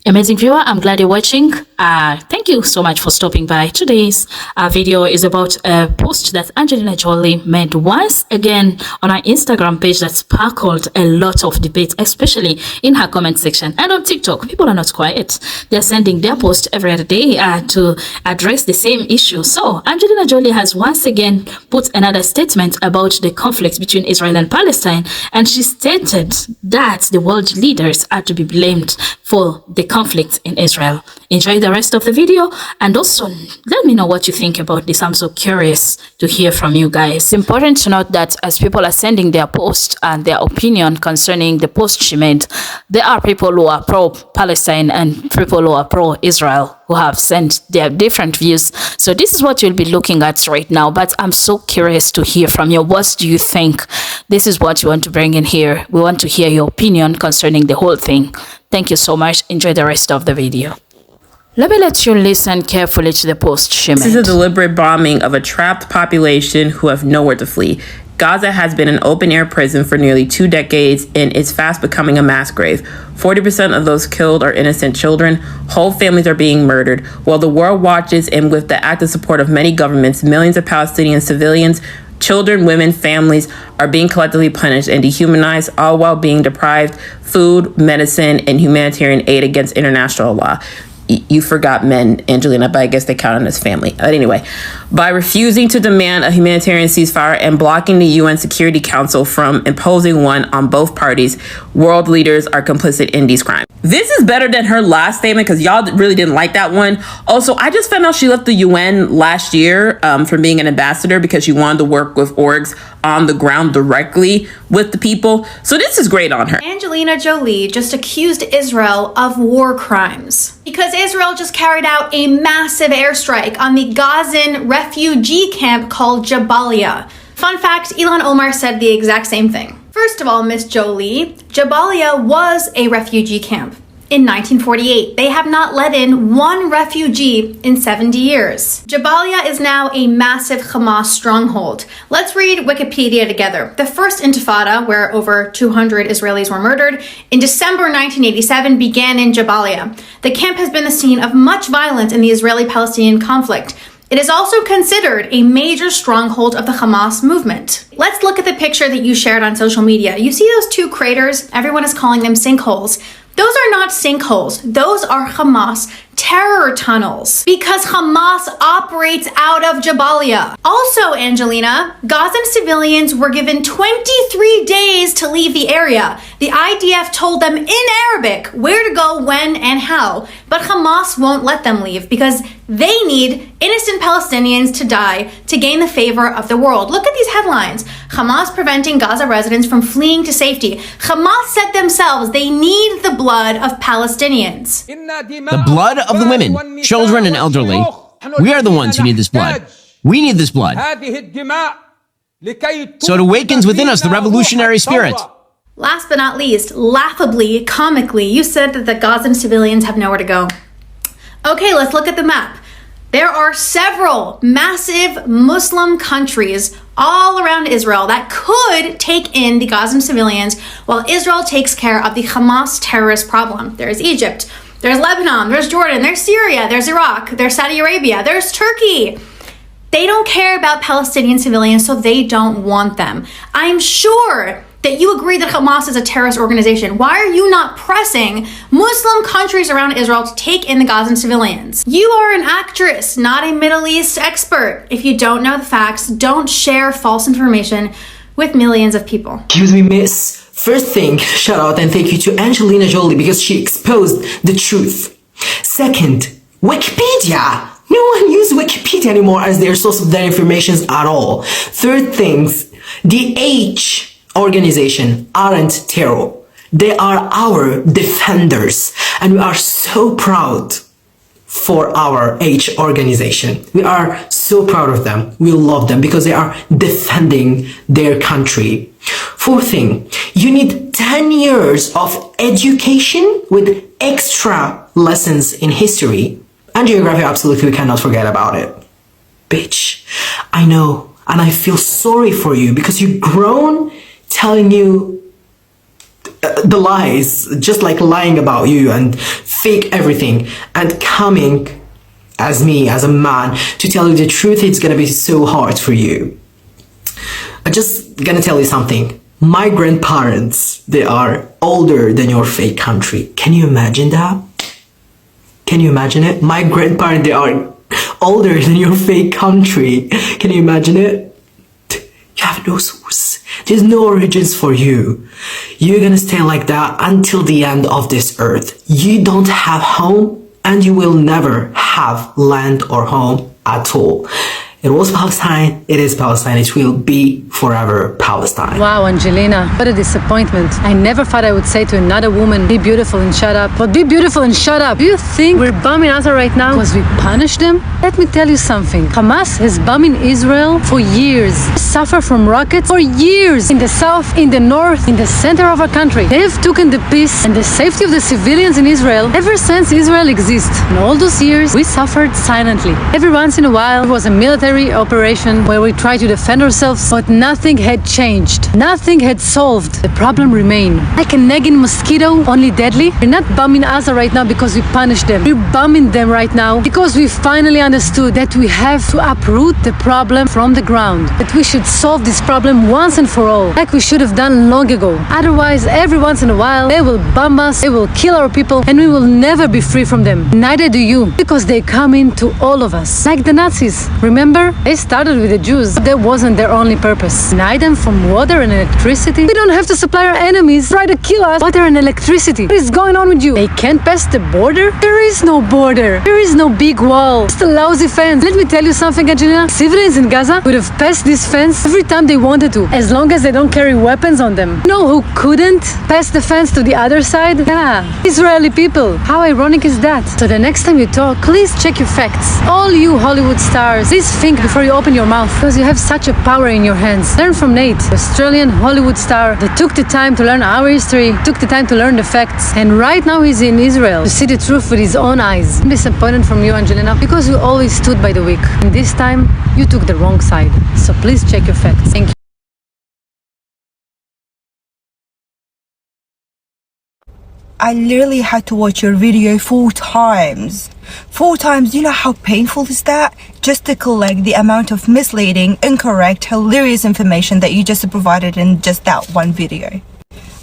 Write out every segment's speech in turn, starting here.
Amazing viewer, I'm glad you're watching. Thank you so much for stopping by. Today's video is about a post that Angelina Jolie made once again on her Instagram page that sparkled a lot of debate, especially in her comment section and on TikTok. People are not quiet. They're sending their post every other day to address the same issue. So Angelina Jolie has once again put another statement about the conflict between Israel and Palestine, and she stated that the world leaders are to be blamed for the conflict in Israel. Enjoy the rest of the video and also let me know what you think about this. I'm so curious to hear from you guys. It's important to note that as people are sending their post and their opinion concerning the post she made, there are people who are pro-Palestine and people who are pro-Israel who have sent their different views. So this is what you'll be looking at right now, but I'm so curious to hear from you. What do you think? This is what you want to bring in here. We want to hear your opinion concerning the whole thing. Thank you so much. Enjoy the rest of the video. Let me let you listen carefully to the post she made. This is a deliberate bombing of a trapped population who have nowhere to flee. Gaza has been an open-air prison for nearly 2 decades and is fast becoming a mass grave. 40% of those killed are innocent children. Whole families are being murdered. While the world watches, and with the active support of many governments, millions of Palestinian civilians, children, women, families are being collectively punished and dehumanized, all while being deprived food, medicine, and humanitarian aid against international law. You forgot men, Angelina, but I guess they count as family. But anyway, by refusing to demand a humanitarian ceasefire and blocking the UN Security Council from imposing one on both parties, world leaders are complicit in these crimes. This is better than her last statement because y'all really didn't like that one. Also, I just found out she left the UN last year from being an ambassador because she wanted to work with orgs on the ground directly with the people. So this is great on her. Angelina Jolie just accused Israel of war crimes because Israel just carried out a massive airstrike on the Gazan refugee camp called Jabalia. Fun fact, Ilhan Omar said the exact same thing. First of all, Miss Jolie, Jabalia was a refugee camp. In 1948, they have not let in one refugee in 70 years. Jabalia is now a massive Hamas stronghold. Let's read Wikipedia together. The first Intifada, where over 200 Israelis were murdered, in December 1987 began in Jabalia. The camp has been the scene of much violence in the Israeli-Palestinian conflict. It is also considered a major stronghold of the Hamas movement. Let's look at the picture that you shared on social media. You see those 2 craters? Everyone is calling them sinkholes. Those are not sinkholes. Those are Hamas terror tunnels because Hamas operates out of Jabalia. Also, Angelina, Gazan civilians were given 23 days to leave the area. The IDF told them in Arabic where to go, when, and how, but Hamas won't let them leave because they need innocent Palestinians to die to gain the favor of the world. Look at these headlines. Hamas preventing Gaza residents from fleeing to safety. Hamas said themselves they need the blood of Palestinians. The blood of the women, children, and elderly. We are the ones who need this blood. We need this blood. So it awakens within us the revolutionary spirit. Last but not least, laughably, comically, you said that the Gazan civilians have nowhere to go. Okay, let's look at the map. There are several massive Muslim countries all around Israel that could take in the Gazan civilians while Israel takes care of the Hamas terrorist problem. There's Egypt, there's Lebanon, there's Jordan, there's Syria, there's Iraq, there's Saudi Arabia, there's Turkey. They don't care about Palestinian civilians, so they don't want them. I'm sure that you agree that Hamas is a terrorist organization. Why are you not pressing Muslim countries around Israel to take in the Gazan civilians? You are an actress, not a Middle East expert. If you don't know the facts, don't share false information with millions of people. Excuse me, miss. First thing, shout out and thank you to Angelina Jolie because she exposed the truth. Second, Wikipedia. No one uses Wikipedia anymore as their source of their information at all. Third things, the H organization aren't terror. They are our defenders. And we are so proud for our H organization. We are so proud of them. We love them because they are defending their country. Fourth thing, you need 10 years of education with extra lessons in history and geography. Absolutely, we cannot forget about it. Bitch, I know, and I feel sorry for you because you've grown telling you the lies, just like lying about you and fake everything, and coming as me, as a man, to tell you the truth, it's gonna be so hard for you. I'm just gonna tell you something. My grandparents, they are older than your fake country. Can you imagine that? Can you imagine it? My grandparents, they are older than your fake country. Can you imagine it? You have no source. There's no origins for you. You're gonna stay like that until the end of this earth. You don't have home, and you will never have land or home at all. It was Palestine, it is Palestine, it will be forever Palestine. Wow, Angelina, what a disappointment. I never thought I would say to another woman, be beautiful and shut up. But be beautiful and shut up. Do you think we're bombing Gaza right now because we punish them? Let me tell you something. Hamas has bombing Israel for years. Suffer from rockets for years. In the south, in the north, in the center of our country. They have taken the peace and the safety of the civilians in Israel ever since Israel exists. In all those years, we suffered silently. Every once in a while, there was a military operation where we tried to defend ourselves, but nothing had changed. Nothing had solved. The problem remained. Like a nagging mosquito, only deadly. We're not bombing Gaza right now because we punished them. We're bombing them right now because we finally understood that we have to uproot the problem from the ground. That we should solve this problem once and for all, like we should have done long ago. Otherwise, every once in a while, they will bomb us, they will kill our people, and we will never be free from them. Neither do you, because they come into all of us. Like the Nazis. Remember? They started with the Jews. That wasn't their only purpose. Deny them from water and electricity. We don't have to supply our enemies. Try to kill us. Water and electricity. What is going on with you? They can't pass the border? There is no border. There is no big wall. Just a lousy fence. Let me tell you something, Angelina. Civilians in Gaza would have passed this fence every time they wanted to, as long as they don't carry weapons on them. You know who couldn't pass the fence to the other side? Yeah, Israeli people. How ironic is that? So the next time you talk, please check your facts. All you Hollywood stars, please think before you open your mouth, because you have such a power in your hands. Learn from Nate, the Australian Hollywood star that took the time to learn our history, took the time to learn the facts, and right now he's in Israel to see the truth with his own eyes. I'm disappointed from you, Angelina, because you always stood by the weak, and this time you took the wrong side. So please check your facts. Thank you. I literally had to watch your video 4 times. 4 times, you know how painful is that? Just to collect the amount of misleading, incorrect, hilarious information that you just provided in just that one video.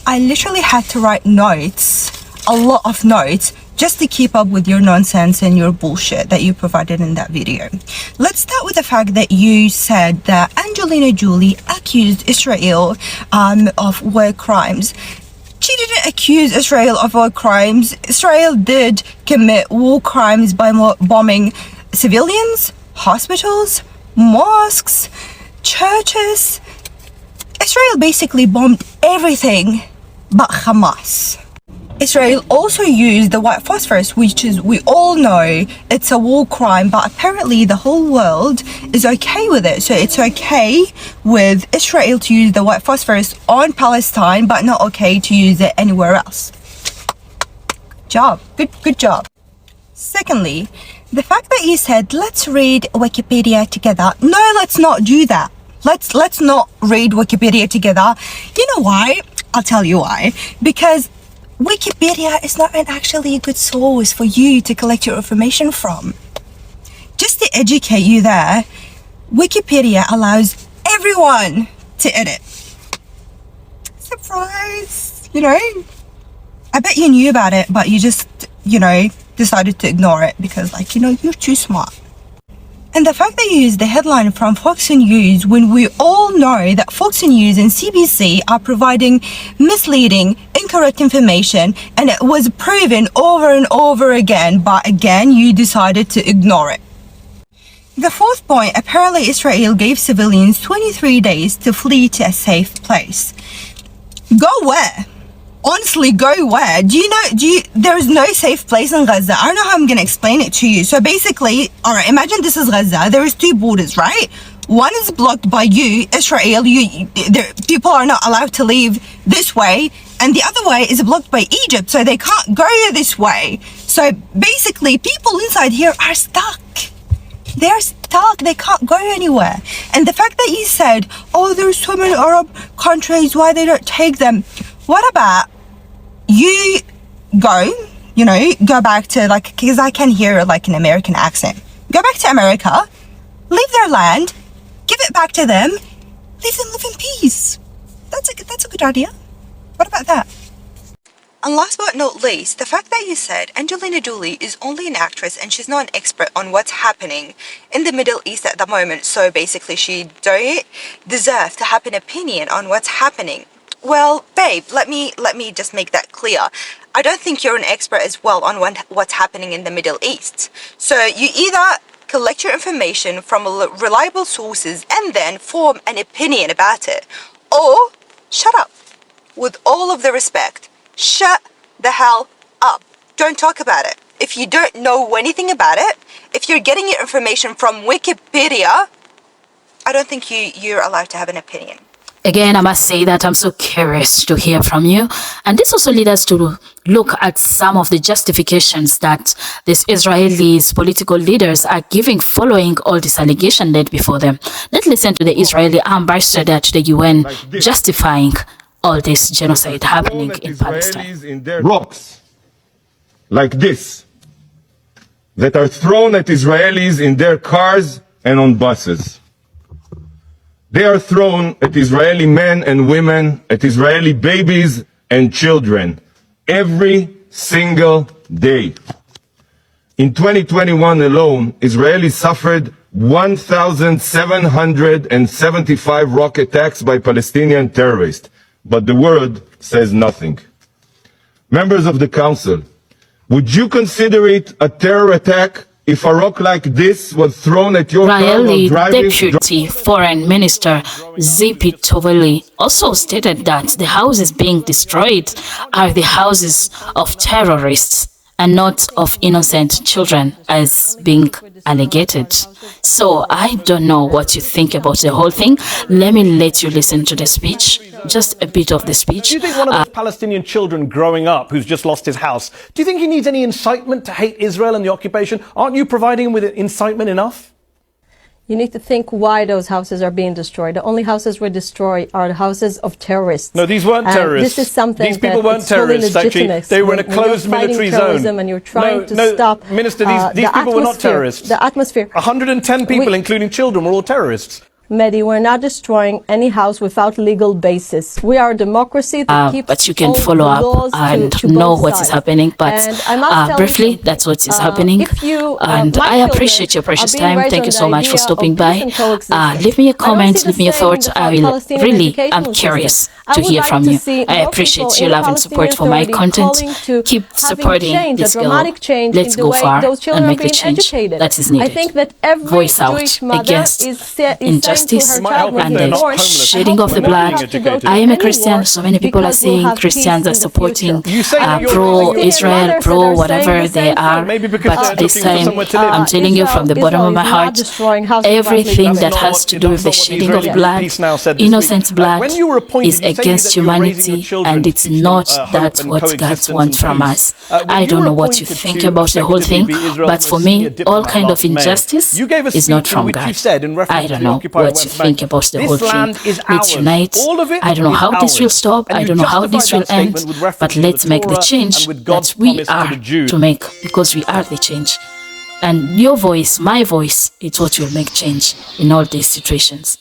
I literally had to write notes, a lot of notes, just to keep up with your nonsense and your bullshit that you provided in that video. Let's start with the fact that you said that Angelina Jolie accused Israel of war crimes. She didn't accuse Israel of war crimes. Israel did commit war crimes by bombing civilians, hospitals, mosques, churches. Israel basically bombed everything but Hamas. Israel also used the white phosphorus, which is, we all know, it's a war crime, but apparently the whole world is okay with it. So it's okay with Israel to use the white phosphorus on Palestine, but not okay to use it anywhere else. Good job. Secondly, the fact that you said, let's read Wikipedia together. No, let's not do that. Let's not read Wikipedia together. You know why? I'll tell you why. Because Wikipedia is not actually a good source for you to collect your information from. Just to educate you there, Wikipedia allows everyone to edit. Surprise! You know? I bet you knew about it, but you just, decided to ignore it because, you're too smart. And the fact that you used the headline from Fox News when we all know that Fox News and CBC are providing misleading, incorrect information, and it was proven over and over again, but again, you decided to ignore it. The fourth point, apparently Israel gave civilians 23 days to flee to a safe place. Go where? Honestly, go where? There is no safe place in Gaza. I don't know how I'm going to explain it to you. So basically, all right, imagine this is Gaza. There is 2 borders, right? One is blocked by you, Israel. People are not allowed to leave this way. And the other way is blocked by Egypt. So they can't go this way. So basically, people inside here are stuck. They're stuck. They can't go anywhere. And the fact that you said, oh, there's so many Arab countries, why they don't take them? What about you go back to, like, because I can hear like an American accent. Go back to America, leave their land, give it back to them, leave them live in peace. That's a good idea. What about that? And last but not least, the fact that you said Angelina Jolie is only an actress and she's not an expert on what's happening in the Middle East at the moment, so basically she don't deserve to have an opinion on what's happening. Well, babe, let me just make that clear. I don't think you're an expert as well on what's happening in the Middle East. So you either collect your information from reliable sources and then form an opinion about it, or shut up. With all of the respect, shut the hell up. Don't talk about it. If you don't know anything about it, if you're getting your information from Wikipedia, I don't think you're allowed to have an opinion. Again, I must say that I'm so curious to hear from you. And this also leads us to look at some of the justifications that these Israelis political leaders are giving following all this allegation laid before them. Let's listen to the Israeli ambassador to the UN justifying all this genocide happening in Palestine. Rocks like this that are thrown at Israelis in their cars and on buses. They are thrown at Israeli men and women, at Israeli babies and children every single day. In 2021 alone, Israelis suffered 1,775 rocket attacks by Palestinian terrorists, but the world says nothing. Members of the Council, would you consider it a terror attack if a rock like this was thrown at your car while driving? Deputy Foreign Minister Zipi Toveli also stated that the houses being destroyed are the houses of terrorists and not of innocent children as being alleged. So I don't know what you think about the whole thing. Let me let you listen to the speech, just a bit of the speech. Do you think one of those Palestinian children growing up who's just lost his house, do you think he needs any incitement to hate Israel and the occupation? Aren't you providing him with incitement enough? You need to think why those houses are being destroyed. The only houses were destroyed are the houses of terrorists. No, these weren't terrorists. This is something these people weren't terrorists, actually. They were in a closed military zone. And you're trying to stop Minister, these people were not terrorists. The atmosphere. 110 people, including children, were all terrorists. Mehdi, we're not destroying any house without legal basis. We are a democracy that keeps but you can follow up and know what is happening. But briefly, that's what is happening. And I appreciate your precious time. Thank you so much for stopping by. Leave me a comment, leave me your thoughts. I'm curious to hear from you. I appreciate your love and support for my content. Keep supporting this girl. Let's go far and make the change that is needed. Voice out against injustice and the shedding of the blood. I am a Christian. So many people are saying Christians are supporting pro-Israel, pro-whatever they are. But this time, I'm telling you from the bottom of my heart, everything that has to do with the shedding of blood, innocent blood, is against humanity, and it's not that what God wants from us. I don't know what you think about the whole thing, but for me, all kind of injustice is not from God. I don't know what you think about the whole thing. Let's unite. I don't know how this will stop. I don't know how this will end. But let's make the change that we are to make, because we are the change. And your voice, my voice, it's what will make change in all these situations.